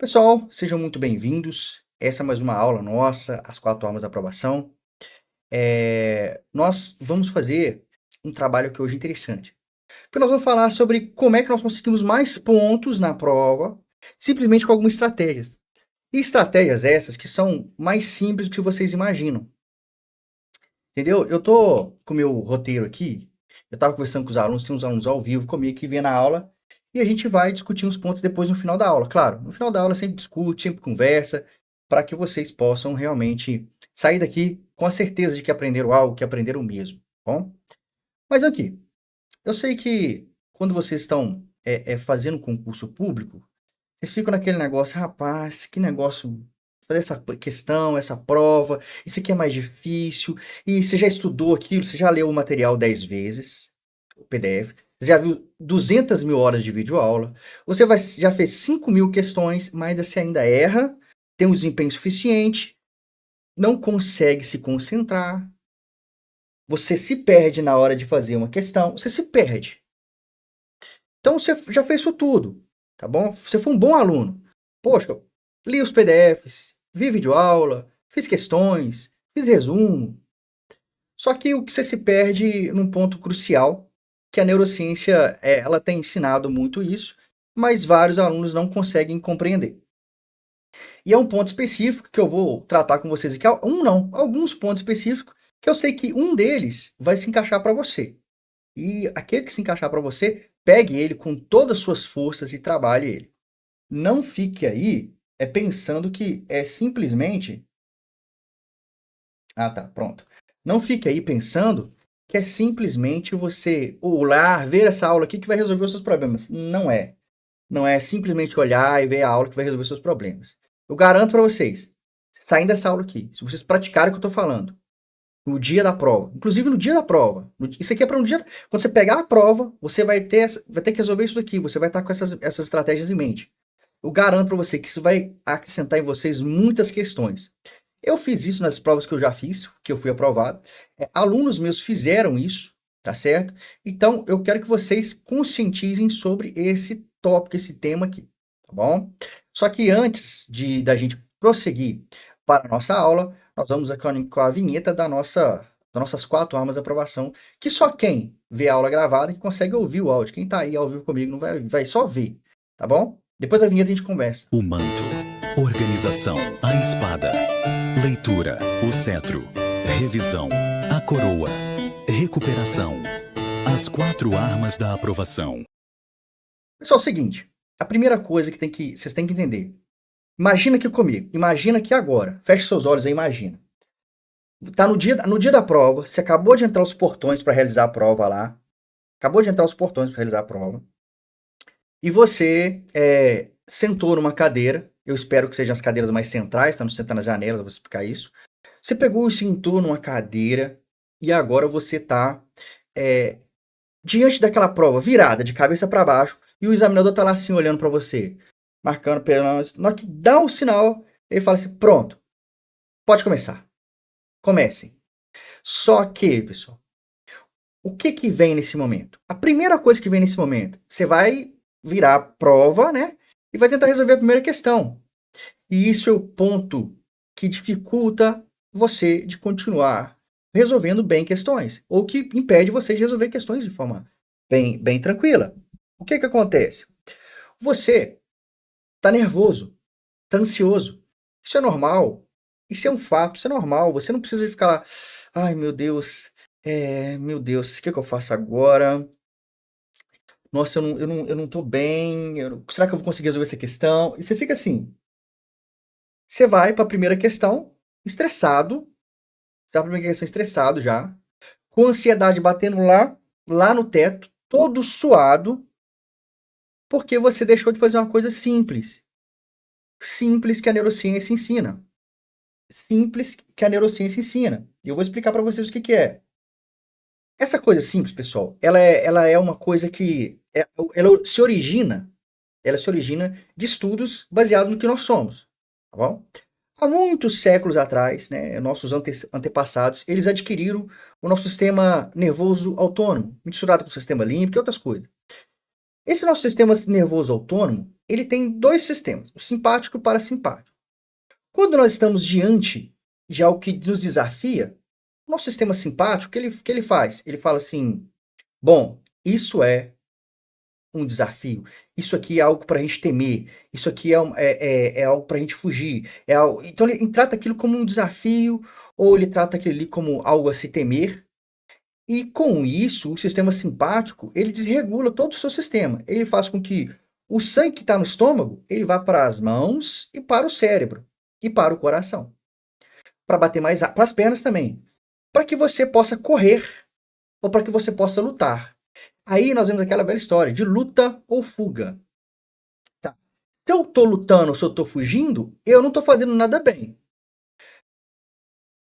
Pessoal, sejam muito bem-vindos. Essa é mais uma aula nossa, as 4 armas da aprovação. Nós vamos fazer um trabalho aqui hoje interessante. Porque nós vamos falar sobre como é que nós conseguimos mais pontos na prova, simplesmente com algumas estratégias. E estratégias essas que são mais simples do que vocês imaginam. Entendeu? Eu tô com o meu roteiro aqui, eu tava conversando com os alunos, tem uns alunos ao vivo comigo que vêm na aula, e a gente vai discutir os pontos depois no final da aula. Claro, no final da aula sempre discute, sempre conversa, para que vocês possam realmente sair daqui com a certeza de que aprenderam algo, que aprenderam mesmo, tá bom? Mas aqui, eu sei que quando vocês estão fazendo concurso público, vocês ficam naquele negócio, rapaz, que negócio, fazer essa questão, essa prova, isso aqui é mais difícil, e você já estudou aquilo, você já leu o material 10 vezes, o PDF, você já viu 200 mil horas de videoaula, já fez 5 mil questões, mas você ainda erra, tem um desempenho suficiente, não consegue se concentrar, você se perde na hora de fazer uma questão, você se perde. Então você já fez isso tudo, tá bom? Você foi um bom aluno. Poxa, li os PDFs, vi videoaula, fiz questões, fiz resumo. Só que o que você se perde num ponto crucial, que a neurociência, ela tem ensinado muito isso, mas vários alunos não conseguem compreender. E é um ponto específico que eu vou tratar com vocês aqui, alguns pontos específicos, que eu sei que um deles vai se encaixar para você. E aquele que se encaixar para você, pegue ele com todas as suas forças e trabalhe ele. Não fique aí pensando que é simplesmente. Ah, tá, pronto. Não fique aí pensando que é simplesmente você olhar, ver essa aula aqui que vai resolver os seus problemas. Não é. Não é simplesmente olhar e ver a aula que vai resolver os seus problemas. Eu garanto para vocês, saindo dessa aula aqui, se vocês praticarem o que eu estou falando, no dia da prova. Inclusive no dia da prova. Isso aqui é para um dia. Quando você pegar a prova, você vai ter que resolver isso daqui. Você vai estar com essas estratégias em mente. Eu garanto para você que isso vai acrescentar em vocês muitas questões. Eu fiz isso nas provas que eu já fiz, que eu fui aprovado. Alunos meus fizeram isso, tá certo? Então eu quero que vocês conscientizem sobre esse tópico, esse tema aqui, tá bom? Só que antes da gente prosseguir para a nossa aula, nós vamos aqui com a vinheta das nossas 4 armas de aprovação, que só quem vê a aula gravada que consegue ouvir o áudio. Quem tá aí ao vivo comigo não vai só ver, tá bom? Depois da vinheta a gente conversa. O manto, organização, a espada, leitura, o cetro, revisão, a coroa, recuperação, as 4 armas da aprovação. Pessoal, é o seguinte, a primeira coisa que vocês têm que entender. Imagina aqui comigo, imagina aqui agora, feche seus olhos aí, imagina. Tá no dia da prova, você acabou de entrar os portões para realizar a prova lá, acabou de entrar os portões para realizar a prova, e você sentou numa cadeira, eu espero que sejam as cadeiras mais centrais, tá? Não senta na janela, eu vou explicar isso. Você pegou e sentou numa cadeira, e agora você tá diante daquela prova, virada de cabeça para baixo, e o examinador tá lá assim olhando para você, marcando pela. Na hora que dá um sinal, ele fala assim: pronto, pode começar. Comecem. Só que, pessoal, o que que vem nesse momento? A primeira coisa que vem nesse momento, você vai virar a prova, né? E vai tentar resolver a primeira questão. E isso é o ponto que dificulta você de continuar resolvendo bem questões, ou que impede você de resolver questões de forma bem tranquila. O que que acontece? Você está nervoso, está ansioso. Isso é normal. Isso é um fato, isso é normal. Você não precisa ficar lá, ai meu Deus, o que que eu faço agora? Nossa, eu não tô bem. Será que eu vou conseguir resolver essa questão? E você fica assim. Você vai para a primeira questão estressado. Você vai para a primeira questão estressado já. Com ansiedade batendo lá no teto, todo suado, porque você deixou de fazer uma coisa simples. Simples que a neurociência ensina. Simples que a neurociência ensina. E eu vou explicar para vocês o que que é. Essa coisa simples, pessoal, ela é uma coisa que ela se origina de estudos baseados no que nós somos, tá bom? Há muitos séculos atrás, né, nossos antepassados, eles adquiriram o nosso sistema nervoso autônomo, misturado com o sistema límbico e outras coisas. Esse nosso sistema nervoso autônomo, ele tem dois sistemas, o simpático e o parasimpático. Quando nós estamos diante de algo que nos desafia, o nosso sistema simpático, o que ele faz? Ele fala assim, bom, isso é um desafio, isso aqui é algo para a gente temer, isso aqui é algo para a gente fugir. Então ele trata aquilo como um desafio, ou ele trata aquilo ali como algo a se temer. E com isso, o sistema simpático, ele desregula todo o seu sistema. Ele faz com que o sangue que está no estômago, ele vá para as mãos e para o cérebro e para o coração. Para bater mais para as pernas também. Para que você possa correr ou para que você possa lutar. Aí nós vemos aquela velha história de luta ou fuga. Tá. Se eu estou lutando ou se eu estou fugindo, eu não estou fazendo nada bem.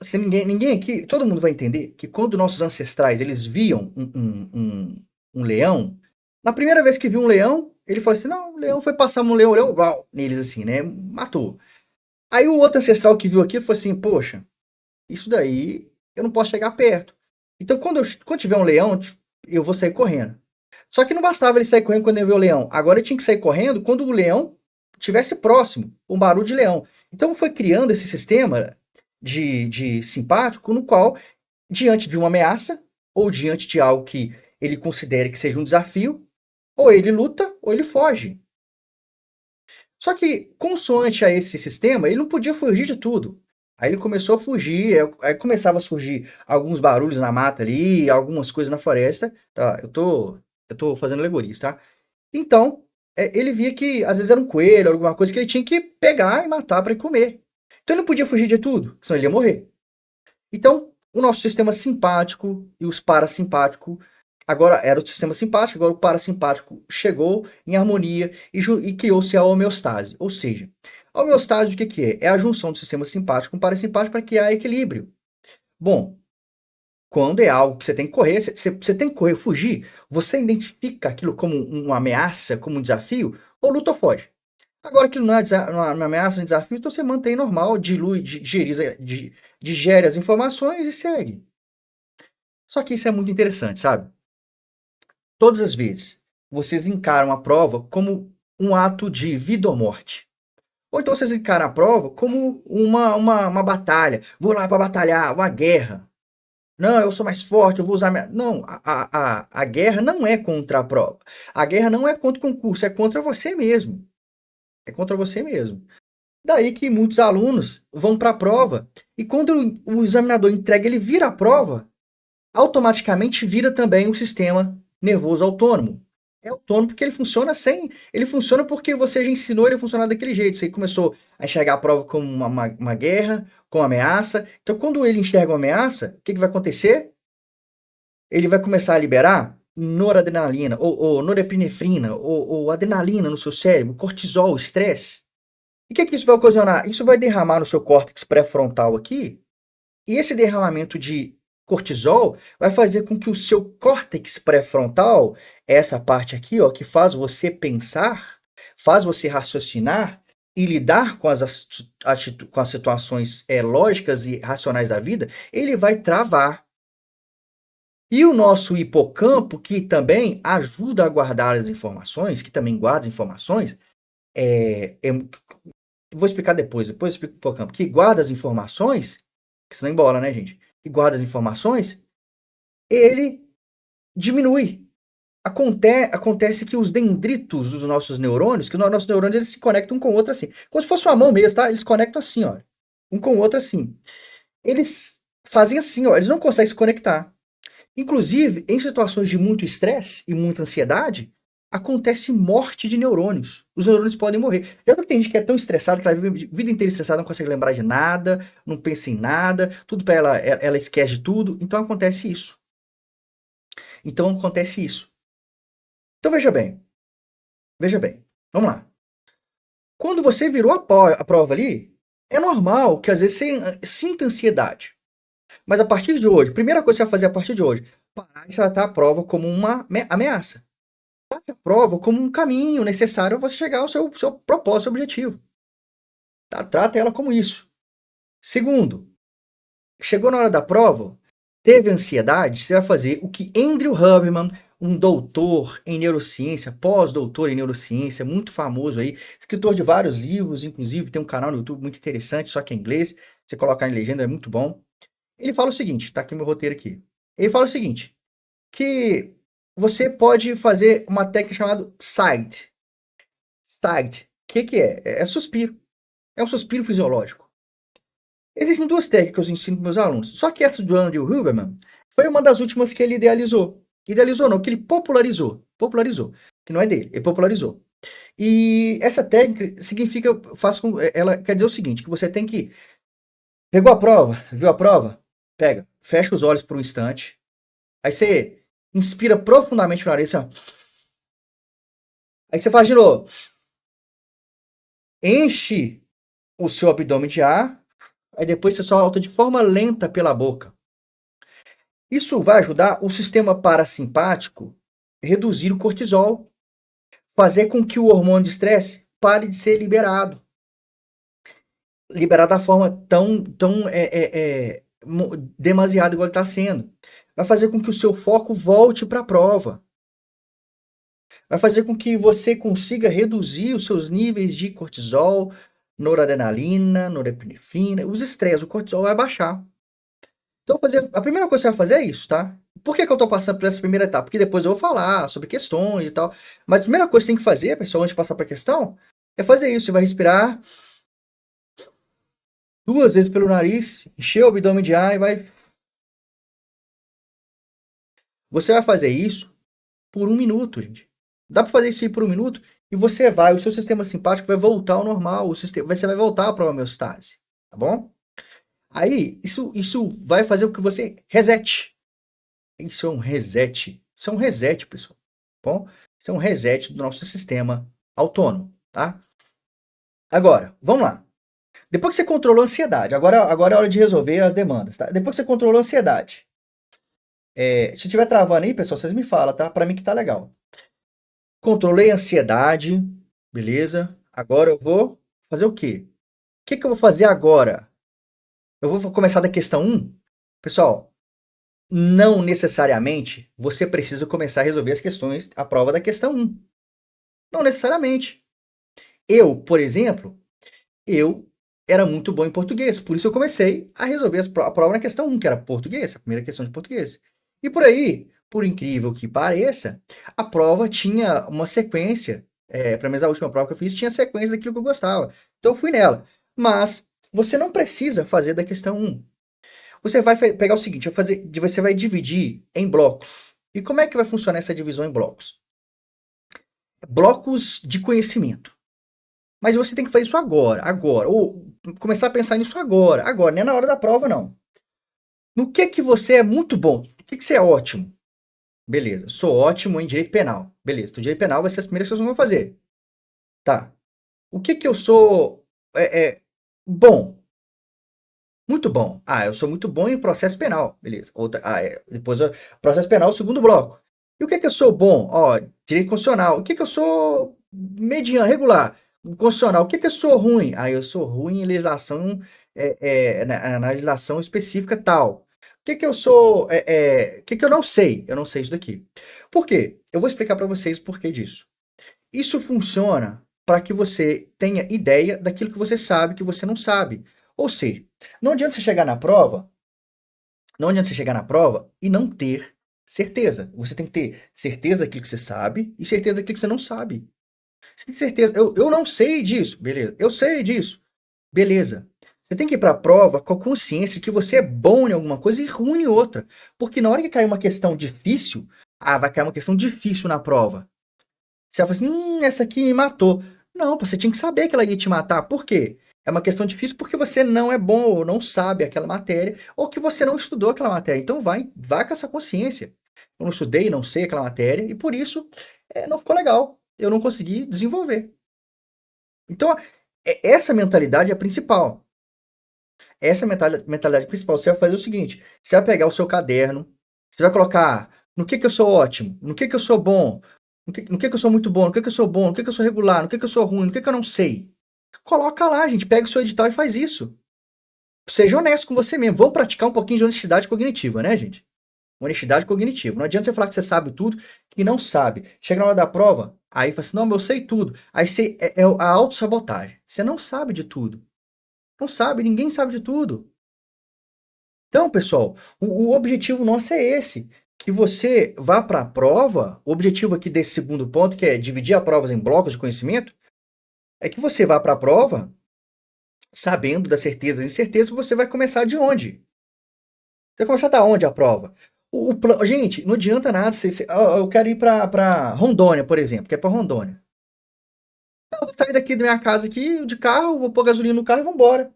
Se ninguém aqui, todo mundo vai entender que quando nossos ancestrais eles viam um leão, na primeira vez que viu um leão, ele falou assim: não, o leão foi passar um leão, uau, neles assim, né? Matou. Aí o outro ancestral que viu aquilo falou assim: poxa, isso daí eu não posso chegar perto. Então quando tiver um leão, eu vou sair correndo. Só que não bastava ele sair correndo quando ele viu o leão. Agora ele tinha que sair correndo quando o leão estivesse próximo, um barulho de leão. Então foi criando esse sistema de simpático, no qual, diante de uma ameaça, ou diante de algo que ele considere que seja um desafio, ou ele luta, ou ele foge. Só que, consoante a esse sistema, ele não podia fugir de tudo. Aí ele começou a fugir, aí começava a surgir alguns barulhos na mata ali, algumas coisas na floresta. Tá, eu tô fazendo alegorias, tá? Então, ele via que às vezes era um coelho, alguma coisa que ele tinha que pegar e matar para comer. Então ele não podia fugir de tudo, senão ele ia morrer. Então, o nosso sistema simpático e os parasimpáticos, agora era o sistema simpático, agora o parasimpático chegou em harmonia e criou-se a homeostase. Ou seja, a homeostase o que é? É a junção do sistema simpático com o parasimpático para criar equilíbrio. Bom, quando é algo que você tem que correr, você tem que correr, fugir, você identifica aquilo como uma ameaça, como um desafio, ou luta ou foge. Agora aquilo não é uma ameaça, um desafio, então você mantém normal, digere as informações e segue. Só que isso é muito interessante, sabe? Todas as vezes, vocês encaram a prova como um ato de vida ou morte. Ou então vocês encaram a prova como uma batalha. Vou lá para batalhar, uma guerra. Não, eu sou mais forte, eu vou usar minha... Não, a guerra não é contra a prova. A guerra não é contra o concurso, é contra você mesmo. É contra você mesmo. Daí que muitos alunos vão para a prova e quando o examinador entrega, ele vira a prova, automaticamente vira também um sistema nervoso autônomo. É autônomo porque ele funciona porque você já ensinou ele a funcionar daquele jeito. Você começou a enxergar a prova como uma guerra, como uma ameaça. Então, quando ele enxerga uma ameaça, o que vai acontecer? Ele vai começar a liberar noradrenalina, ou norepinefrina, ou adrenalina no seu cérebro, cortisol, estresse. E o que isso vai ocasionar? Isso vai derramar no seu córtex pré-frontal aqui, e esse derramamento de cortisol vai fazer com que o seu córtex pré-frontal, essa parte aqui, ó, que faz você pensar, faz você raciocinar e lidar com as situações lógicas e racionais da vida, ele vai travar. E o nosso hipocampo, que também ajuda a guardar as informações, que também guarda as informações, vou explicar depois eu explico o hipocampo, que guarda as informações, que senão embola, né, gente? Que guarda as informações, ele diminui. Acontece que os dendritos dos nossos neurônios, que os nossos neurônios eles se conectam um com o outro assim. Como se fosse uma mão mesmo, tá? Eles conectam assim, ó. Um com o outro assim. Eles fazem assim, ó. Eles não conseguem se conectar. Inclusive, em situações de muito estresse e muita ansiedade, acontece morte de neurônios. Os neurônios podem morrer. Já viu que tem gente que é tão estressada que ela vive a vida inteira estressada, não consegue lembrar de nada, não pensa em nada, tudo para ela esquece de tudo. Então acontece isso. Então veja bem. Vamos lá. Quando você virou a prova ali, é normal que às vezes você sinta ansiedade. Mas a partir de hoje, primeira coisa que você vai fazer a partir de hoje, parar de tratar a prova como uma ameaça. Trate a prova como um caminho necessário para você chegar ao seu propósito, seu objetivo. Tá? Trata ela como isso. Segundo, chegou na hora da prova, teve ansiedade, você vai fazer o que Andrew Huberman, um doutor em neurociência, pós-doutor em neurociência, muito famoso aí, escritor de vários livros, inclusive tem um canal no YouTube muito interessante, só que em inglês, você colocar em legenda é muito bom. Ele fala o seguinte, tá aqui meu roteiro aqui. Ele fala o seguinte, que você pode fazer uma técnica chamada SIGHT. SIGHT, o que é? É suspiro. É um suspiro fisiológico. Existem duas técnicas que eu ensino para meus alunos. Só que essa do Andrew Huberman foi uma das últimas que ele idealizou. Idealizou não, que ele popularizou. Popularizou. Que não é dele, ele popularizou. E essa técnica significa, ela quer dizer o seguinte, que você tem que... Pegou a prova? Viu a prova? Pega, fecha os olhos por um instante. Aí você inspira profundamente pela nariz, assim, ó. Aí você faz de novo. Enche o seu abdômen de ar. Aí depois você solta de forma lenta pela boca. Isso vai ajudar o sistema parasimpático a reduzir o cortisol, fazer com que o hormônio de estresse pare de ser liberado. Liberado da forma tão demasiado igual ele está sendo. Vai fazer com que o seu foco volte para a prova. Vai fazer com que você consiga reduzir os seus níveis de cortisol, noradrenalina, norepinefrina, os estresses, o cortisol vai baixar. Então, a primeira coisa que você vai fazer é isso, tá? Por que eu tô passando por essa primeira etapa? Porque depois eu vou falar sobre questões e tal. Mas a primeira coisa que você tem que fazer, pessoal, antes de passar para a questão, é fazer isso. Você vai respirar 2 vezes pelo nariz, encher o abdômen de ar e vai... Você vai fazer isso por 1 minuto, gente. Dá para fazer isso aí por 1 minuto e o seu sistema simpático vai voltar ao normal, você vai voltar para a homeostase, tá bom? Aí, isso vai fazer com que você resete. Isso é um reset. Isso é um reset, pessoal. Tá bom? Isso é um reset do nosso sistema autônomo, tá? Agora, vamos lá. Depois que você controlou a ansiedade, agora é hora de resolver as demandas, tá? Depois que você controlou a ansiedade, se estiver travando aí, pessoal, vocês me falam, tá? Para mim que tá legal. Controlei a ansiedade, beleza? Agora eu vou fazer o quê? O que eu vou fazer agora? Eu vou começar da questão 1. Pessoal, não necessariamente você precisa começar a resolver as questões, a prova da questão 1. Não necessariamente. Eu, por exemplo, eu era muito bom em português, por isso eu comecei a resolver a prova na questão 1, que era português, a primeira questão de português. E por aí, por incrível que pareça, a prova tinha uma sequência, pelo menos a última prova que eu fiz, tinha sequência daquilo que eu gostava. Então eu fui nela. Mas você não precisa fazer da questão 1. Você vai pegar o seguinte, você vai dividir em blocos. E como é que vai funcionar essa divisão em blocos? Blocos de conhecimento. Mas você tem que fazer isso agora. Ou começar a pensar nisso agora, não é na hora da prova, não. No que você é muito bom? No que você é ótimo? Beleza, sou ótimo em direito penal. Beleza, então direito penal vai ser as primeiras coisas que eu vou fazer. Tá. O que eu sou bom? Muito bom. Ah, eu sou muito bom em processo penal. Beleza. Depois, processo penal, o segundo bloco. E o que eu sou bom? Ó, direito constitucional. O que eu sou mediano, regular? Constitucional. O que eu sou ruim? Ah, eu sou ruim em legislação, na legislação específica tal. O que eu sou, o que eu não sei? Eu não sei isso daqui. Por quê? Eu vou explicar para vocês o porquê disso. Isso funciona para que você tenha ideia daquilo que você sabe que você não sabe. Ou seja, não adianta você chegar na prova, e não ter certeza. Você tem que ter certeza daquilo que você sabe e certeza daquilo que você não sabe. Você tem certeza, eu não sei disso, beleza. Eu sei disso, beleza. Você tem que ir para a prova com a consciência que você é bom em alguma coisa e ruim em outra. Porque na hora que cair uma questão difícil, vai cair uma questão difícil na prova. Você vai falar assim, essa aqui me matou. Não, você tinha que saber que ela ia te matar. Por quê? É uma questão difícil porque você não é bom ou não sabe aquela matéria ou que você não estudou aquela matéria. Então vai com essa consciência. Eu não estudei, não sei aquela matéria e por isso não ficou legal. Eu não consegui desenvolver. Então, essa mentalidade é a principal. Essa mentalidade principal. Você vai fazer o seguinte, você vai pegar o seu caderno, você vai colocar no que eu sou ótimo, no que eu sou bom, no que eu sou muito bom, no que eu sou bom, no que eu sou regular, no que eu sou ruim, no que eu não sei. Coloca lá, gente. Pega o seu edital e faz isso. Seja honesto com você mesmo. Vamos praticar um pouquinho de honestidade cognitiva, né, gente? Honestidade cognitiva. Não adianta você falar que você sabe tudo, que não sabe. Chega na hora da prova, aí fala assim, não, mas eu sei tudo. Aí você, é a autossabotagem. Você não sabe de tudo. Não sabe, ninguém sabe de tudo. Então, pessoal, o objetivo nosso é esse. Que você vá para a prova, o objetivo aqui desse segundo ponto, que é dividir a prova em blocos de conhecimento, é que você vá para a prova sabendo das certezas e incertezas, você vai começar de onde? Você vai começar da onde a prova? Gente, não adianta nada. Eu quero ir para Rondônia, por exemplo. Quer ir para Rondônia? Eu vou sair daqui da minha casa aqui, de carro, vou pôr gasolina no carro e vou embora.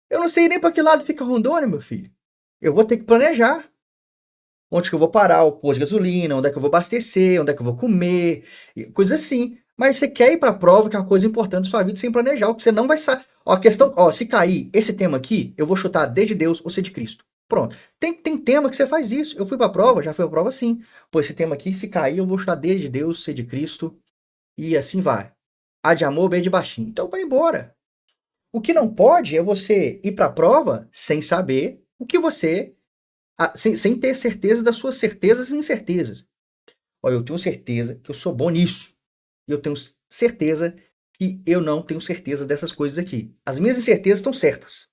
Eu não sei nem para que lado fica Rondônia, meu filho. Eu vou ter que planejar. Onde que eu vou parar, o posto de gasolina, onde é que eu vou abastecer, onde é que eu vou comer, coisas assim. Mas você quer ir para a prova, que é uma coisa importante da sua vida, sem planejar, o que você não vai saber. Ó, a questão, ó, se cair esse tema aqui, eu vou chutar D de Deus ou C de Cristo. Pronto. Tem tema que você faz isso. Eu fui para a prova, já fui para a prova assim. Pô, esse tema aqui, se cair, eu vou chutar D de Deus, C de Cristo e assim vai. A de amor, B de baixinho. Então vai embora. O que não pode é você ir para a prova sem saber o que você sem ter certeza das suas certezas e incertezas. Olha, eu tenho certeza que eu sou bom nisso. E eu tenho certeza que eu não tenho certeza dessas coisas aqui. As minhas incertezas estão certas.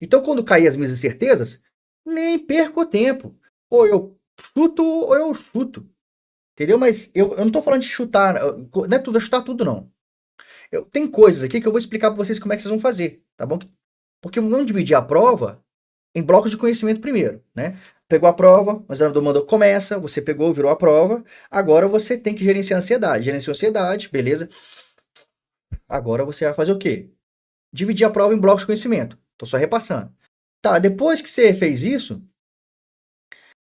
Então, quando cair as minhas incertezas, nem perco tempo. Ou eu chuto, ou eu chuto. Entendeu? Mas eu não estou falando de chutar. Não é tudo, chutar tudo, não. Tem coisas aqui que eu vou explicar para vocês como é que vocês vão fazer, tá bom? Porque vamos dividir a prova em blocos de conhecimento primeiro, né? Pegou a prova, o examinador mandou começa, você pegou, virou a prova, agora você tem que gerenciar a ansiedade. Gerenciou a ansiedade, beleza? Agora você vai fazer o quê? Dividir a prova em blocos de conhecimento. Tô só repassando. Tá, depois que você fez isso,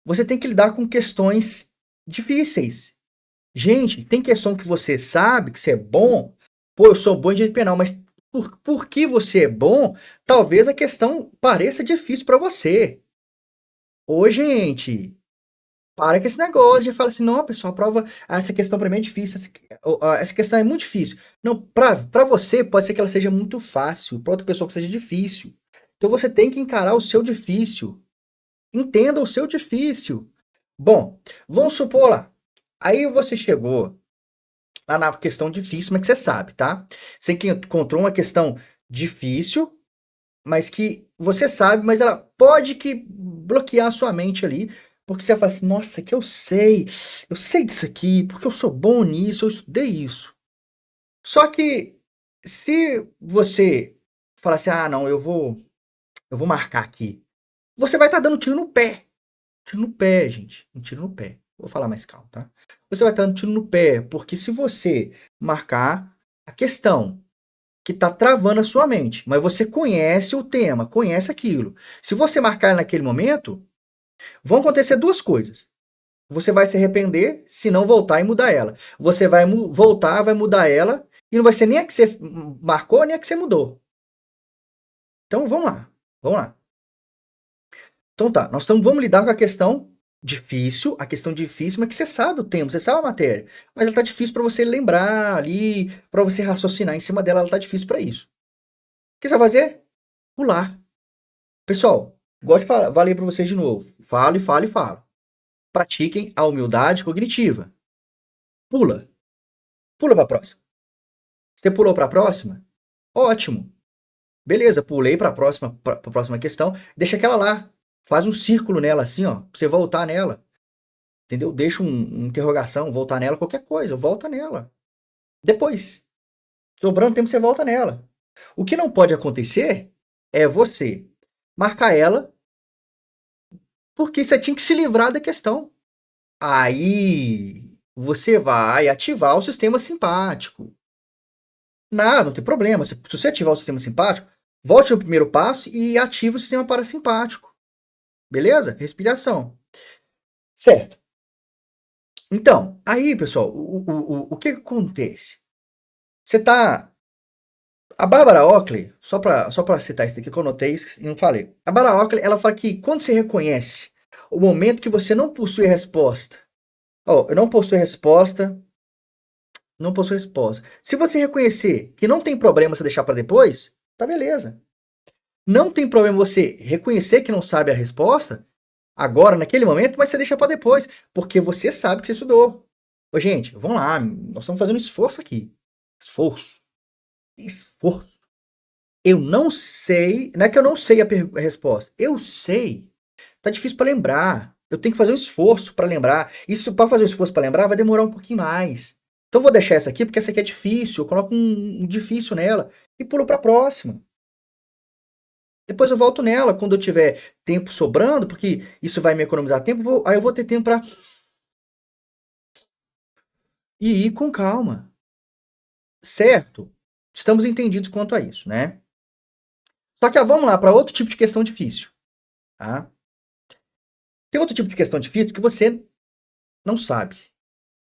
você tem que lidar com questões difíceis. Gente, tem questão que você sabe, que você é bom. Pô, eu sou bom em direito penal, mas por que você é bom, talvez a questão pareça difícil para você. Ô, gente, para com esse negócio de falar assim, não, pessoal, a prova, essa questão para mim é difícil, essa questão é muito difícil. Não, para você pode ser que ela seja muito fácil, para outra pessoa que seja difícil. Então você tem que encarar o seu difícil. Entenda o seu difícil. Bom, vamos supor lá. Aí você chegou lá na questão difícil, mas que você sabe, tá? Você que encontrou uma questão difícil, mas que você sabe, mas ela pode que bloquear a sua mente ali, porque você fala assim, nossa, que eu sei disso aqui, porque eu sou bom nisso, eu estudei isso. Só que se você falar assim, ah, não, eu vou marcar aqui, você vai estar dando tiro no pé. Tiro no pé, gente, um tiro no pé. Vou falar mais calmo, tá? Você vai estar dando tiro no pé, porque se você marcar a questão que está travando a sua mente, mas você conhece o tema, conhece aquilo. Se você marcar naquele momento, vão acontecer duas coisas. Você vai se arrepender se não voltar e mudar ela. Você vai voltar, vai mudar ela, e não vai ser nem a que você marcou, nem a que você mudou. Então vamos lá, vamos lá. Então tá, vamos lidar com a questão difícil, mas que você sabe o tema, você sabe a matéria, mas ela tá difícil para você lembrar ali, para você raciocinar em cima dela, ela tá difícil para isso. O que você vai fazer? Pular. Pessoal, gosto de falar, vou ler para vocês de novo. Falo e falo e falo. Pratiquem a humildade cognitiva. Pula. Pula para a próxima. Você pulou para a próxima? Ótimo. Beleza, pulei para a próxima questão. Deixa aquela lá. Faz um círculo nela assim, ó, pra você voltar nela. Entendeu? Deixa uma interrogação, voltar nela, qualquer coisa, volta nela. Depois, sobrando tempo, você volta nela. O que não pode acontecer é você marcar ela porque você tinha que se livrar da questão. Aí você vai ativar o sistema simpático. Nada, não tem problema. Se você ativar o sistema simpático, volte no primeiro passo e ative o sistema parasimpático. Beleza? Respiração. Certo. Então, aí, pessoal, o que acontece? Você tá. A Barbara Oakley, só pra citar isso daqui que eu notei e não falei. A Barbara Oakley, ela fala que quando você reconhece o momento que você não possui resposta. Eu não possuo resposta. Não possui resposta. Se você reconhecer que não tem problema você deixar para depois, tá beleza. Não tem problema você reconhecer que não sabe a resposta. agora, naquele momento, mas você deixa para depois, porque você sabe que você estudou. Ô, gente, vamos lá, nós estamos fazendo esforço aqui. Esforço. Esforço. Eu não sei, não é que eu não sei a resposta. Eu sei. Tá difícil para lembrar. Eu tenho que fazer um esforço para lembrar. Isso, para fazer um esforço para lembrar, vai demorar um pouquinho mais. Então, eu vou deixar essa aqui, porque essa aqui é difícil. Eu coloco um difícil nela e pulo para a próxima. Depois eu volto nela quando eu tiver tempo sobrando, porque isso vai me economizar tempo. Aí eu vou ter tempo para ir com calma. Certo? Estamos entendidos quanto a isso, né? Só que vamos lá para outro tipo de questão difícil. Tá? Tem outro tipo de questão difícil que você não sabe.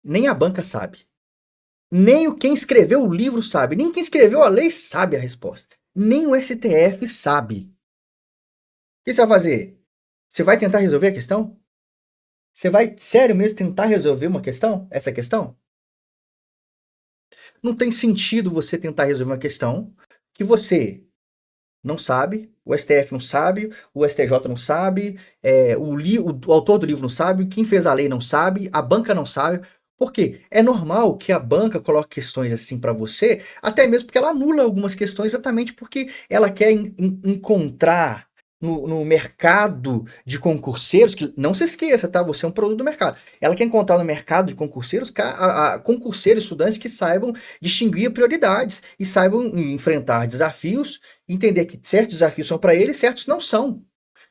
Nem a banca sabe. Nem quem escreveu o livro sabe. Nem quem escreveu a lei sabe a resposta. Nem o STF sabe. O que você vai fazer? Você vai tentar resolver a questão? Você vai, sério mesmo, tentar resolver uma questão? Essa questão? Não tem sentido você tentar resolver uma questão que você não sabe, o STF não sabe, o STJ não sabe, o autor do livro não sabe, quem fez a lei não sabe, a banca não sabe. Por quê? É normal que a banca coloque questões assim para você, até mesmo porque ela anula algumas questões exatamente porque ela quer encontrar no mercado de concurseiros, que não se esqueça, tá? Você é um produto do mercado. Ela quer encontrar no mercado de concurseiros concurseiros, estudantes que saibam distinguir prioridades e saibam enfrentar desafios, entender que certos desafios são para eles, certos não são.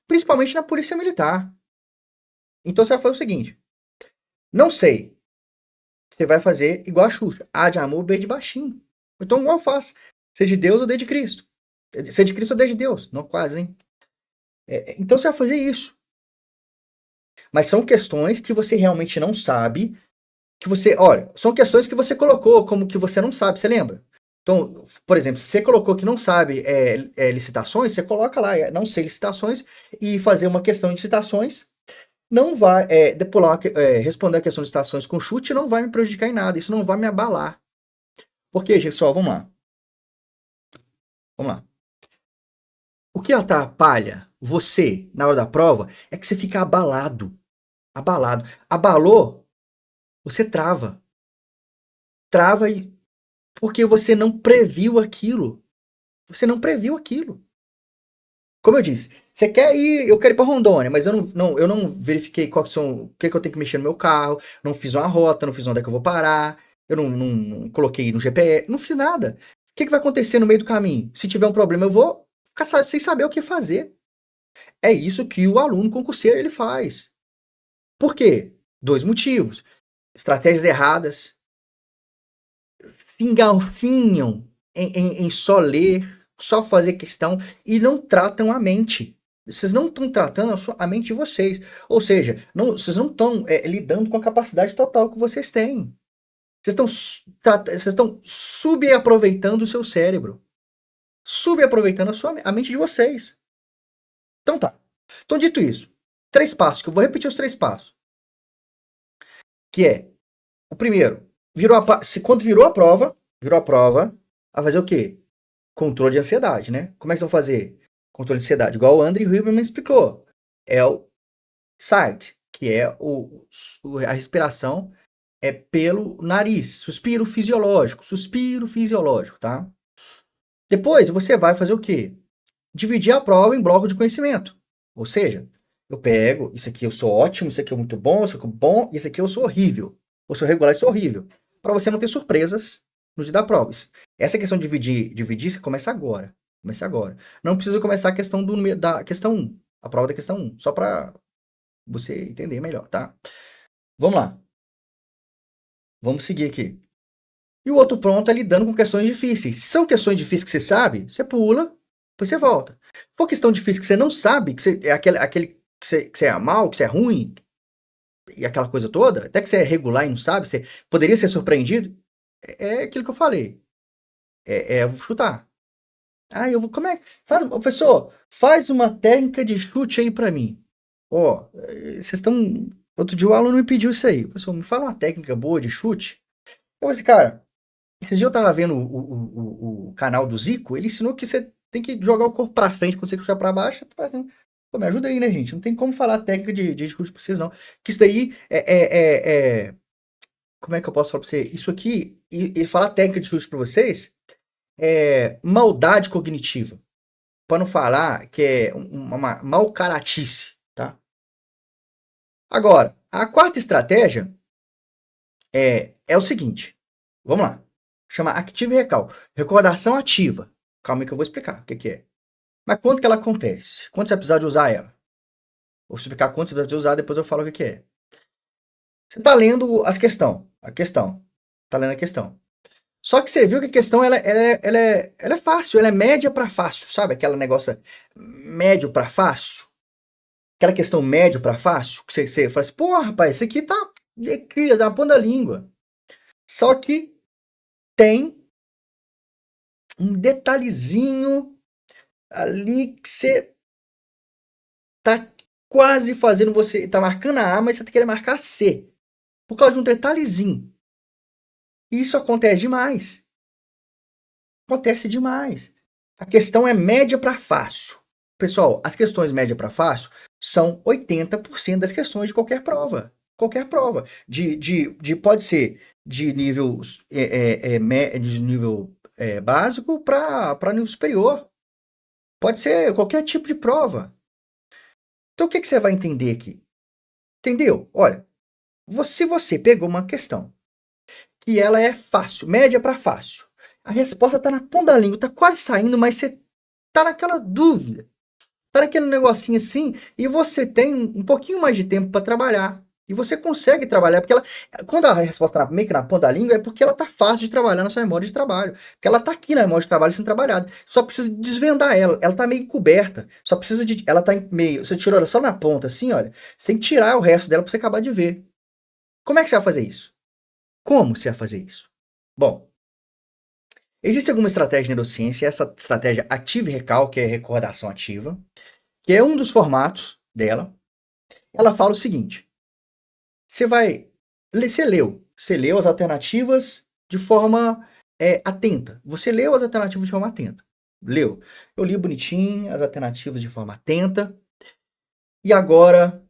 Principalmente na Polícia Militar. Então você vai fazer o seguinte: não sei. Você vai fazer igual a Xuxa. A de amor, B de baixinho. Então igual eu faço. Seja de Deus ou D de Cristo. Seja de Cristo ou D de Deus. Não quase, hein? Então você vai fazer isso. Mas são questões que você realmente não sabe. Que você, olha, são questões que você colocou como que você não sabe, você lembra? Então, por exemplo, se você colocou que não sabe licitações, você coloca lá, não sei licitações, e fazer uma questão de licitações não vai, responder a questão de licitações com chute não vai me prejudicar em nada, isso não vai me abalar. Por quê, pessoal? Vamos lá. Vamos lá. O que atrapalha você na hora da prova é que você fica abalado. Abalado. Abalou, você trava. Trava porque você não previu aquilo. Você não previu aquilo. Como eu disse, você quer ir, eu quero ir para Rondônia, mas eu não verifiquei o que eu tenho que mexer no meu carro, não fiz uma rota, não fiz onde é que eu vou parar, eu não coloquei no GPS, não fiz nada. O que vai acontecer no meio do caminho? Se tiver um problema, eu vou ficar sem saber o que fazer. É isso que o aluno concurseiro ele faz. Por quê? Dois motivos. Estratégias erradas, engalfinham em só ler, só fazer questão e não tratam a mente. Vocês não estão tratando a mente de vocês. Ou seja, vocês não estão lidando com a capacidade total que vocês têm. Vocês estão subaproveitando o seu cérebro. Subaproveitando a mente de vocês. Então tá. Então, dito isso, 3 passos, que eu vou repetir os 3 passos. Que é, o primeiro, quando virou a prova, vai fazer o quê? Controle de ansiedade, né? Como é que vocês vão fazer controle de ansiedade? Igual o Andrew Huberman explicou. É o SIGHT, que é a respiração pelo nariz. Suspiro fisiológico, tá? Depois você vai fazer o quê? Dividir a prova em blocos de conhecimento. Ou seja, eu pego, isso aqui eu sou ótimo, isso aqui é muito bom, isso aqui é bom, isso aqui eu sou horrível. Eu sou regular e sou horrível. Para você não ter surpresas no dia da prova. Essa questão de dividir, você começa agora. Comece agora. Não precisa começar a questão da questão 1. A prova da questão 1. Só para você entender melhor, tá? Vamos lá. Vamos seguir aqui. E o outro pronto é lidando com questões difíceis. Se são questões difíceis que você sabe, você pula, depois você volta. Se for questão difícil que você não sabe, que é aquele que você é mal, que você é ruim, e aquela coisa toda, até que você é regular e não sabe, você poderia ser surpreendido, é aquilo que eu falei. Eu vou chutar. Como é? Professor, faz uma técnica de chute aí pra mim. Vocês estão. Outro dia o aluno me pediu isso aí. Professor, me fala uma técnica boa de chute. Eu falei assim, cara, esses dias eu tava vendo o canal do Zico, ele ensinou que você tem que jogar o corpo pra frente quando você puxar pra baixo, pra cima. Pô, me ajuda aí, né, gente? Não tem como falar técnica de discurso pra vocês, não. Que isso daí como é que eu posso falar pra você? Isso aqui, e falar técnica de discurso pra vocês, é maldade cognitiva. Pra não falar que é uma mal caratice, tá? Agora, a quarta estratégia é o seguinte. Vamos lá. Chama Active Recall. Recordação ativa. Calma aí que eu vou explicar o que é. Mas quando que ela acontece? Quando você precisa de usar ela? Vou explicar quando você precisa de usar, depois eu falo o que é. Você está lendo a questão. Está lendo a questão. Só que você viu que a questão ela é fácil, ela é média para fácil, sabe? Aquela negócio médio para fácil. Aquela questão médio para fácil, que você fala assim, pô, rapaz, isso aqui tá aqui, na ponta da língua. Só que tem um detalhezinho ali que você tá quase fazendo você. Tá marcando a A, mas você tá querendo marcar a C. Por causa de um detalhezinho. E isso acontece demais. Acontece demais. A questão é média para fácil. Pessoal, as questões média para fácil são 80% das questões de qualquer prova. Qualquer prova. Pode ser de nível, de nível básico para nível superior. Pode ser qualquer tipo de prova. Então, o que você vai entender aqui? Entendeu? Olha, se você pegou uma questão que ela é fácil, média para fácil, a resposta está na ponta da língua, está quase saindo, mas você está naquela dúvida, está naquele negocinho assim, e você tem um pouquinho mais de tempo para trabalhar. E você consegue trabalhar, porque quando a resposta está meio que na ponta da língua, é porque ela está fácil de trabalhar na sua memória de trabalho. Porque ela está aqui na memória de trabalho sendo trabalhada. Só precisa desvendar ela. Ela está meio coberta. Só precisa de. Ela está meio. Você tirou ela só na ponta, assim, olha. Você tem que tirar o resto dela para você acabar de ver. Como é que você vai fazer isso? Como você vai fazer isso? Bom, existe alguma estratégia de neurociência, essa estratégia Active Recall, que é recordação ativa, que é um dos formatos dela. Ela fala o seguinte: você leu as alternativas de forma atenta. Você leu as alternativas de forma atenta. Leu. Eu li bonitinho as alternativas de forma atenta. E agora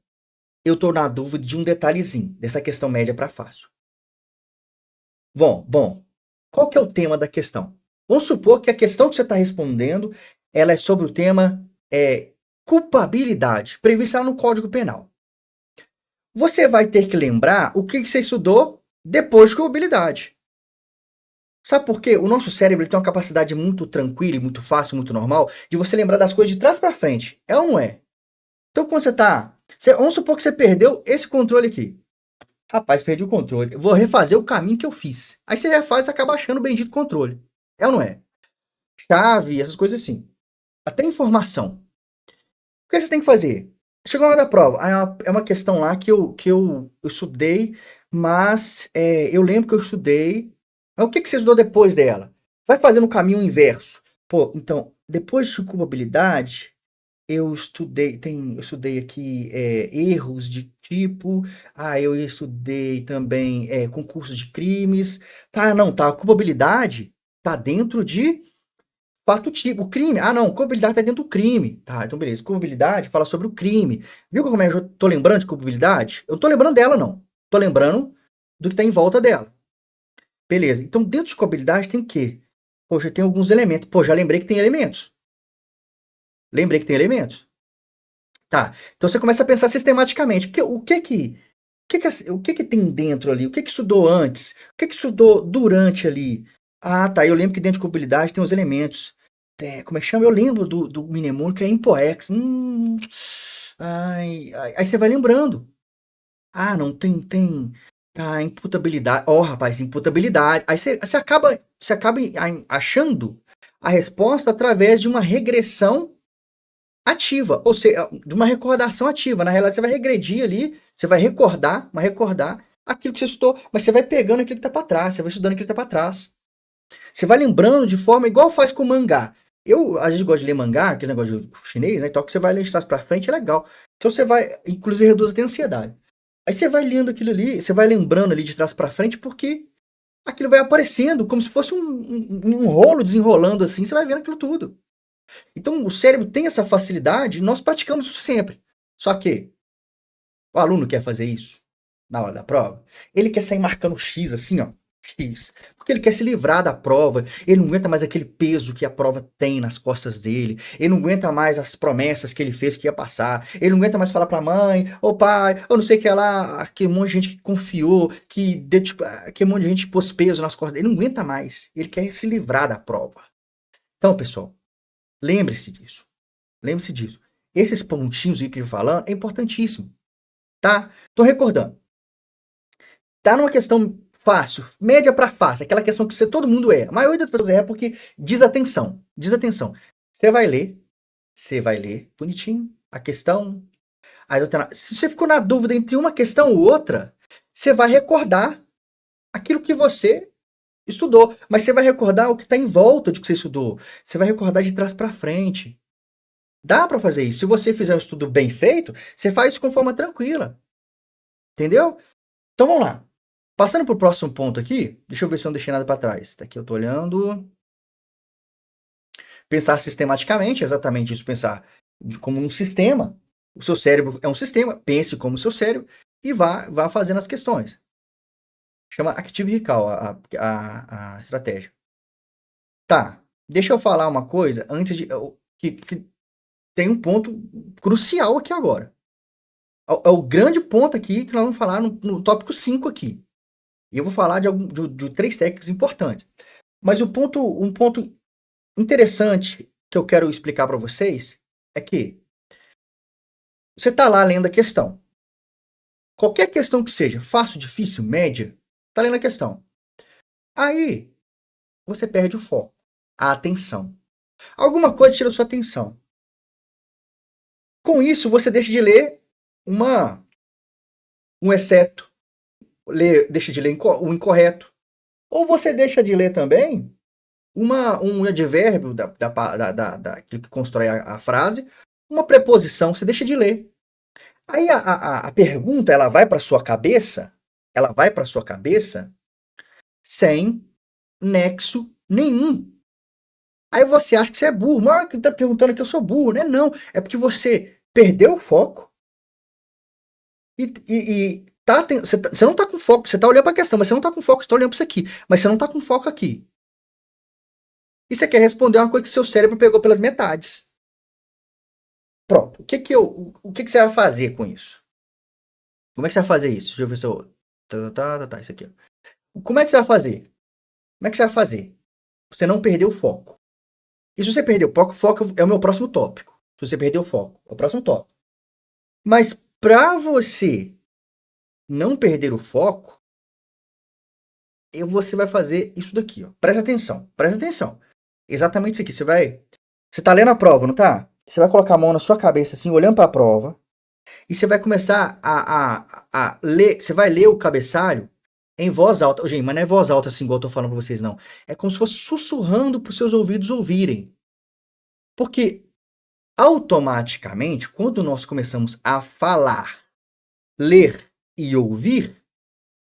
eu estou na dúvida de um detalhezinho dessa questão média para fácil. Bom, qual que é o tema da questão? Vamos supor que a questão que você está respondendo, ela é sobre o tema culpabilidade, prevista no Código Penal. Você vai ter que lembrar o que você estudou depois de culpabilidade. Sabe por quê? O nosso cérebro tem uma capacidade muito tranquila e muito fácil, muito normal, de você lembrar das coisas de trás para frente. É ou não é? Então, quando vamos supor que você perdeu esse controle aqui. Rapaz, perdi o controle. Eu vou refazer o caminho que eu fiz. Aí você refaz e acaba achando o bendito controle. É ou não é? Chave, essas coisas assim. Até informação. O que você tem que fazer? Chegou na hora da prova. É uma questão lá que eu estudei, mas eu lembro que eu estudei. Mas o que você estudou depois dela? Vai fazendo o caminho inverso. Pô, então, depois de culpabilidade, eu estudei aqui erros de tipo. Eu estudei também concursos de crimes. Tá, não, tá. A culpabilidade tá dentro de fato tipo. O crime. Não, culpabilidade tá dentro do crime. Tá, então beleza. Culpabilidade fala sobre o crime. Viu como eu tô lembrando de culpabilidade? Eu não tô lembrando dela, não. Tô lembrando do que tá em volta dela. Beleza. Então, dentro de culpabilidade tem o quê? Poxa, tem alguns elementos. Pô, já lembrei que tem elementos. Lembrei que tem elementos. Tá. Então você começa a pensar sistematicamente. O que que tem dentro ali? O que que estudou antes? O que que estudou durante ali? Tá. Eu lembro que dentro de culpabilidade tem os elementos. Como é que chama? Eu lembro do mnemônico que é IMPOEX. Aí você vai lembrando. Não tem. Tá, imputabilidade. Rapaz, imputabilidade. Aí você acaba achando a resposta através de uma regressão ativa, ou seja, de uma recordação ativa. Na realidade, você vai regredir ali, você vai recordar aquilo que você estudou, mas você vai pegando aquilo que está para trás, você vai estudando aquilo que está para trás. Você vai lembrando de forma igual faz com o mangá. Eu, às vezes, gosto de ler mangá, aquele negócio de chinês, né? Então, que você vai ler de trás para frente é legal. Então, você vai, inclusive, reduz a ansiedade. Aí você vai lendo aquilo ali, você vai lembrando ali de trás para frente, porque aquilo vai aparecendo como se fosse um rolo desenrolando assim, você vai vendo aquilo tudo. Então, o cérebro tem essa facilidade e nós praticamos isso sempre. Só que o aluno quer fazer isso na hora da prova. Ele quer sair marcando X assim, ó. X. Porque ele quer se livrar da prova. Ele não aguenta mais aquele peso que a prova tem nas costas dele. Ele não aguenta mais as promessas que ele fez que ia passar. Ele não aguenta mais falar pra mãe, ô pai, ou não sei o que lá, que um monte de gente que confiou, que um monte de gente pôs peso nas costas dele. Ele não aguenta mais. Ele quer se livrar da prova. Então, pessoal, lembre-se disso. Lembre-se disso. Esses pontinhos aí que eu tô falando é importantíssimo. Tá? Tô recordando. Tá numa questão fácil, média para fácil, aquela questão que todo mundo erra. A maioria das pessoas erra porque desatenção. Desatenção. Você vai ler bonitinho a questão. Se você ficou na dúvida entre uma questão ou outra, você vai recordar aquilo que você estudou, mas você vai recordar o que está em volta de que você estudou. Você vai recordar de trás para frente. Dá para fazer isso. Se você fizer um estudo bem feito, você faz isso com forma tranquila. Entendeu? Então vamos lá. Passando para o próximo ponto aqui, deixa eu ver se eu não deixei nada para trás. Daqui eu estou olhando. Pensar sistematicamente, exatamente isso, pensar como um sistema. O seu cérebro é um sistema, pense como o seu cérebro e vá fazendo as questões. Chama Active Recall a estratégia. Tá, deixa eu falar uma coisa antes de. Que tem um ponto crucial aqui agora. É o grande ponto aqui que nós vamos falar no tópico 5 aqui. E eu vou falar de 3 técnicas importantes. Mas um ponto interessante que eu quero explicar para vocês é que você está lá lendo a questão. Qualquer questão que seja, fácil, difícil, média, está lendo a questão. Aí você perde o foco, a atenção. Alguma coisa tira a sua atenção. Com isso, você deixa de ler um exceto, deixa de ler o incorreto. Ou você deixa de ler também um advérbio daquilo que constrói a frase, uma preposição, você deixa de ler. Aí a pergunta, ela vai para sua cabeça sem nexo nenhum. Aí você acha que você é burro. Mas que tá perguntando que eu sou burro, né? Não, é porque você perdeu o foco você não tá com foco, você tá olhando para a questão, mas você não tá com foco, você tá olhando para isso aqui, mas você não tá com foco aqui. E você quer responder uma coisa que seu cérebro pegou pelas metades. Pronto. O que você vai fazer com isso? Como é que você vai fazer isso? Deixa eu ver se eu... isso aqui. Como é que você vai fazer? Como é que você vai fazer? Você não perdeu o foco. E se você perdeu o foco é o meu próximo tópico. Se você perdeu o foco, é o próximo tópico. Mas para você não perder o foco, você vai fazer isso daqui, ó. Presta atenção. Exatamente isso aqui. Você tá lendo a prova, não tá? Você vai colocar a mão na sua cabeça assim, olhando para a prova, e você vai começar a ler, você vai ler o cabeçalho em voz alta. Gente, mas não é voz alta assim, igual eu tô falando pra vocês, não. É como se fosse sussurrando pros seus ouvidos ouvirem. Porque automaticamente, quando nós começamos a falar, ler e ouvir,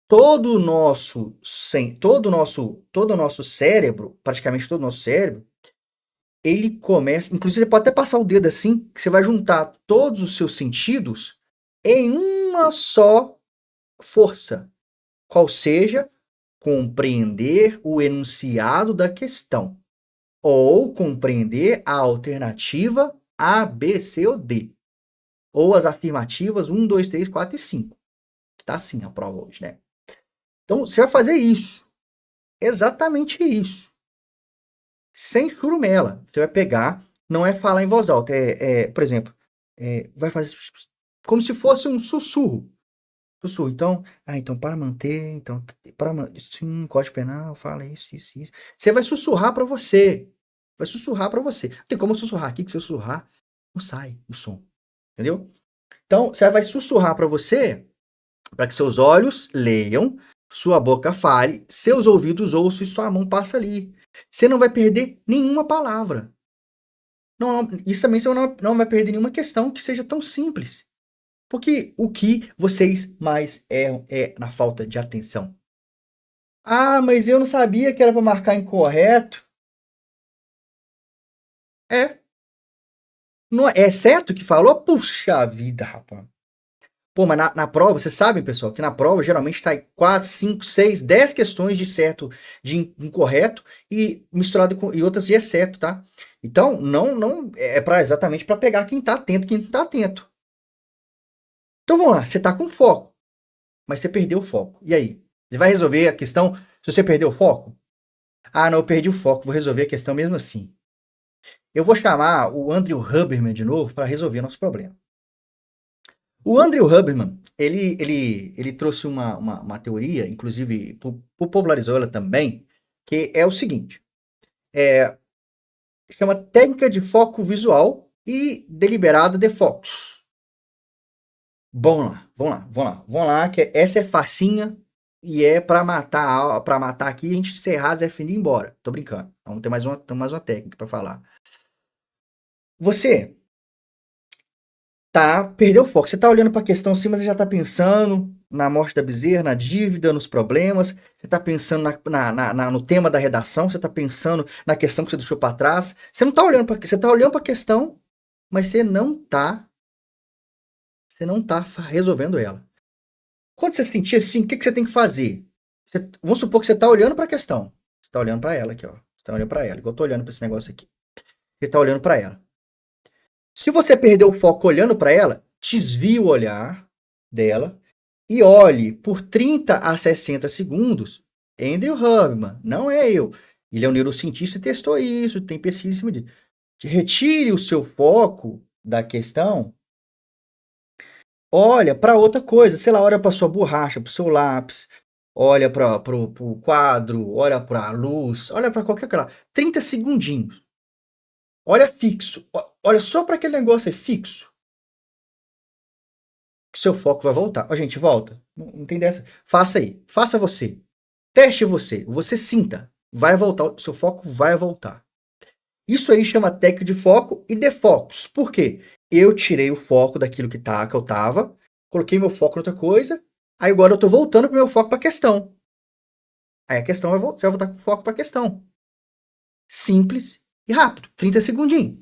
todo o nosso cérebro, praticamente todo o nosso cérebro, ele começa, inclusive você pode até passar o dedo assim, que você vai juntar todos os seus sentidos em uma só força, qual seja compreender o enunciado da questão ou compreender a alternativa A, B, C ou D, ou as afirmativas 1, 2, 3, 4 e 5. Tá assim a prova hoje, né? Então você vai fazer isso, exatamente isso, sem churumela. Você vai pegar, não é falar em voz alta, por exemplo, vai fazer como se fosse um sussurro. Então, para manter, sim, Código Penal, fala isso. Você vai sussurrar para você. Não tem como sussurrar aqui, que se eu sussurrar, não sai o som. Entendeu? Então, você vai sussurrar para você, para que seus olhos leiam, sua boca fale, seus ouvidos ouçam e sua mão passa ali. Você não vai perder nenhuma palavra. Não, isso também você não vai perder nenhuma questão que seja tão simples. Porque o que vocês mais erram é na falta de atenção. Ah, mas eu não sabia que era para marcar incorreto. Não é certo que falou? Puxa vida, rapaz. Pô, mas na prova, vocês sabem, pessoal, que na prova geralmente sai 4, 5, 6, 10 questões de certo, de incorreto e misturado com e outras de exceto, tá? Então, não é para exatamente para pegar quem tá atento, quem não tá atento. Então vamos lá, você tá com foco, mas você perdeu o foco. E aí? Você vai resolver a questão se você perdeu o foco? Ah, não, eu perdi o foco, vou resolver a questão mesmo assim. Eu vou chamar o Andrew Huberman de novo para resolver nosso problema. O Andrew Huberman, ele trouxe uma teoria, inclusive popularizou ela também, que é o seguinte, chama técnica de foco visual e deliberada de focos. Vamos lá, que essa é facinha e é para matar aqui e a gente encerrar as F e ir embora. Tô brincando, vamos ter mais uma técnica para falar. Você perdeu o foco. Você tá olhando para a questão assim, mas você já tá pensando na morte da Bezerra, na dívida, nos problemas. Você tá pensando no tema da redação, você tá pensando na questão que você deixou para trás. Você não tá olhando para, você tá olhando para a questão, mas você não tá resolvendo ela. Quando você sentir assim, o que você tem que fazer? Vamos supor que você tá olhando para a questão. Você tá olhando para ela aqui, ó. Você tá olhando para ela, igual eu tô olhando para esse negócio aqui. Você tá olhando para ela. Se você perdeu o foco olhando para ela, desvie o olhar dela e olhe por 30 a 60 segundos. Andrew Huberman, não é eu. Ele é um neurocientista e testou isso, tem pesquisa em cima disso. Retire o seu foco da questão, olha para outra coisa, sei lá, olha para sua borracha, para o seu lápis, olha para o quadro, olha para a luz, olha para qualquer coisa. 30 segundinhos. Olha fixo, olha só para aquele negócio aí fixo. Que seu foco vai voltar. Ó, gente, volta. Não tem dessa. Faça aí. Faça você. Teste você. Você sinta. Vai voltar. Seu foco vai voltar. Isso aí chama técnica de foco e defocos. Por quê? Eu tirei o foco daquilo que eu tava, coloquei meu foco em outra coisa, aí agora eu tô voltando pro meu foco para a questão. Aí a questão você vai voltar com o foco para a questão. Simples e rápido. 30 segundinhos.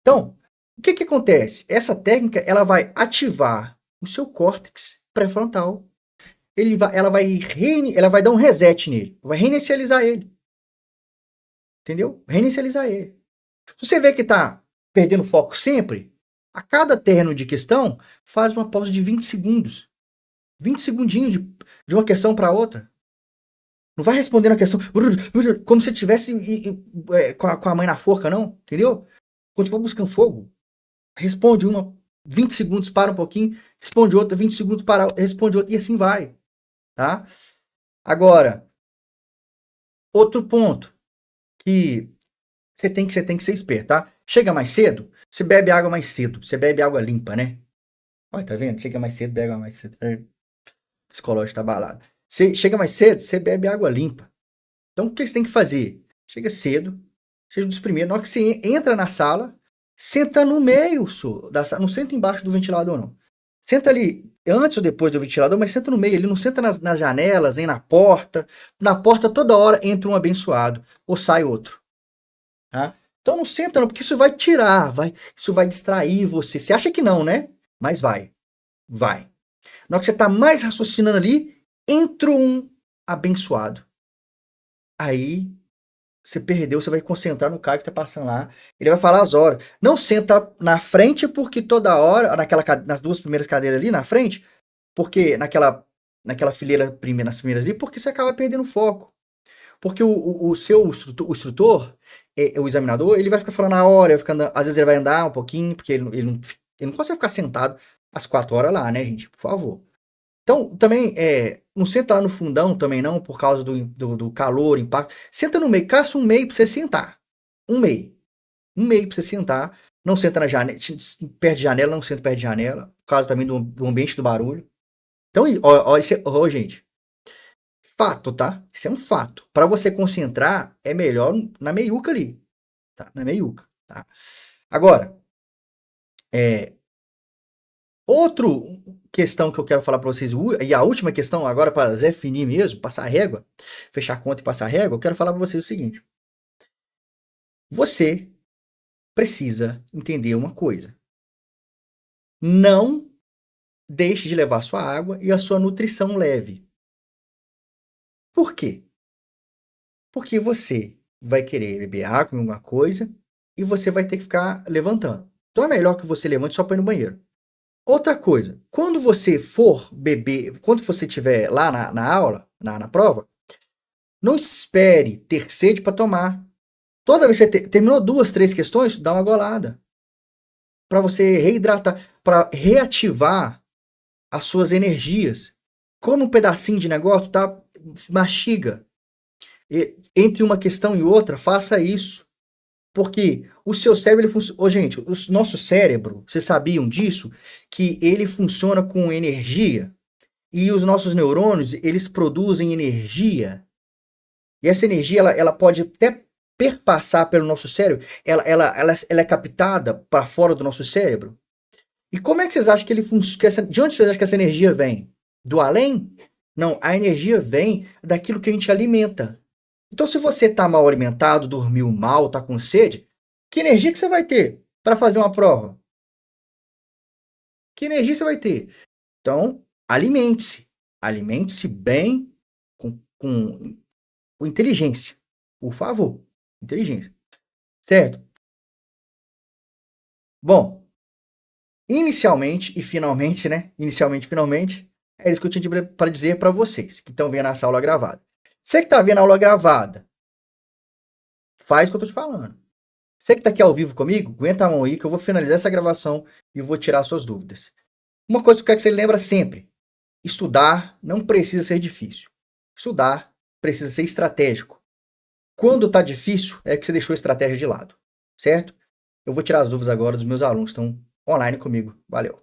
Então, o que acontece? Essa técnica ela vai ativar o seu córtex pré-frontal. Ela vai dar um reset nele, vai reinicializar ele. Entendeu? Reinicializar ele. Se você vê que está perdendo foco sempre, a cada término de questão, faz uma pausa de 20 segundos. 20 segundinhos de uma questão para outra. Não vai respondendo a questão como se estivesse com a mãe na forca, não. Entendeu? Quando você for buscando fogo, responde uma, 20 segundos, para um pouquinho, responde outra, 20 segundos, para, responde outra, e assim vai. Tá? Agora, outro ponto que você tem que ser esperto, tá? Chega mais cedo, você bebe água mais cedo, você bebe água limpa, né? Olha, tá vendo? Chega mais cedo, bebe água mais cedo. Psicológico tá abalado. Você chega mais cedo, você bebe água limpa. Então, o que você tem que fazer? Chega cedo, seja dos primeiros. Na hora que você entra na sala, senta no meio da sala. Não senta embaixo do ventilador, não. Senta ali antes ou depois do ventilador, mas senta no meio. Ele não senta nas janelas, nem na porta. Na porta, toda hora, entra um abençoado ou sai outro. Tá? Então, não senta, não, porque isso vai tirar, isso vai distrair você. Você acha que não, né? Mas vai. Vai. Na hora que você está mais raciocinando ali, entra um abençoado. Aí você perdeu, você vai concentrar no cara que tá passando lá. Ele vai falar as horas. Não senta na frente, porque toda hora, nas duas primeiras cadeiras ali na frente, porque naquela fileira, nas primeiras ali, porque você acaba perdendo foco. Porque o seu instrutor, o examinador, ele vai ficar falando a hora, às vezes ele vai andar um pouquinho, porque ele não consegue ficar sentado às 4 horas lá, né, gente? Por favor. Então, também, não senta lá no fundão também não, por causa do calor, impacto. Senta no meio, caça um meio pra você sentar. Um meio. Um meio pra você sentar. Não senta na janela, perto de janela, não senta perto de janela, por causa também do ambiente do barulho. Então, ó, gente, fato, tá? Isso é um fato. Para você concentrar, é melhor na meiuca ali, tá? Na meiuca, tá? Agora, outro questão que eu quero falar para vocês, e a última questão agora para Zé Fini mesmo, passar a régua, fechar a conta e passar a régua, eu quero falar para vocês o seguinte. Você precisa entender uma coisa. Não deixe de levar sua água e a sua nutrição leve. Por quê? Porque você vai querer beber água, comer alguma coisa, e você vai ter que ficar levantando. Então é melhor que você levante só para ir no banheiro. Outra coisa, quando você for beber, quando você estiver lá na aula, na prova, não espere ter sede para tomar. Toda vez que você terminou 2, 3 questões, dá uma golada. Para você reidratar, para reativar as suas energias. Come um pedacinho de negócio, tá? Mastiga. Entre uma questão e outra, faça isso. Porque o seu cérebro, ele funciona. Ô, gente, o nosso cérebro, vocês sabiam disso? Que ele funciona com energia. E os nossos neurônios, eles produzem energia. E essa energia, ela pode até perpassar pelo nosso cérebro. Ela é captada para fora do nosso cérebro. E como é que vocês acham que ele funciona? De onde vocês acham que essa energia vem? Do além? Não, a energia vem daquilo que a gente alimenta. Então, se você está mal alimentado, dormiu mal, está com sede, que energia que você vai ter para fazer uma prova? Que energia você vai ter? Então, alimente-se. Alimente-se bem, com inteligência. Por favor, inteligência. Certo? Bom, inicialmente e finalmente, né? Inicialmente e finalmente, é isso que eu tinha para dizer para vocês que estão vendo essa aula gravada. Você que está vendo a aula gravada, faz o que eu estou te falando. Você que está aqui ao vivo comigo, aguenta a mão aí que eu vou finalizar essa gravação e vou tirar suas dúvidas. Uma coisa que eu quero que você lembre sempre: estudar não precisa ser difícil. Estudar precisa ser estratégico. Quando está difícil, é que você deixou a estratégia de lado, certo? Eu vou tirar as dúvidas agora dos meus alunos que estão online comigo. Valeu!